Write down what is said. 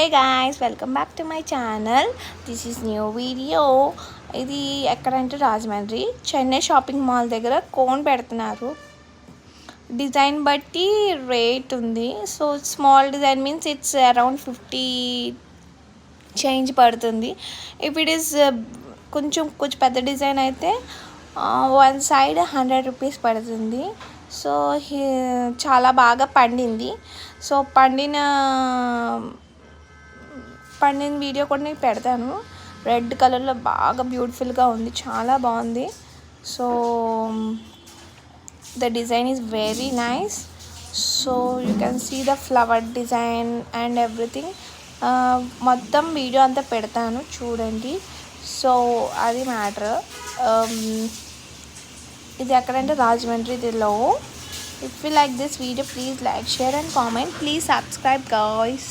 Hey guys, welcome back to my channel. This is new video. ఇది ఎక్కడంటే Rajahmundry Chennai shopping mall దగ్గర cone పెడుతున్నారు. Design బట్టి రేట్ ఉంది. So small design means it's around 50 change పడుతుంది. If it is కొంచెం పెద్ద డిజైన్ అయితే వన్ సైడ్ 100 రూపీస్ పడుతుంది. సో చాలా బాగా పండింది. సో పండిన వీడియో కూడా నేను పెడతాను. రెడ్ కలర్లో బాగా బ్యూటిఫుల్గా ఉంది, చాలా బాగుంది. So the design is very nice. So you can see the flower design and everything. మొత్తం వీడియో అంతా పెడతాను, చూడండి. సో అది మ్యాటర్. ఇది ఎక్కడంటే రాజమండ్రిలో. If you like this video please like, share and comment. Please subscribe guys.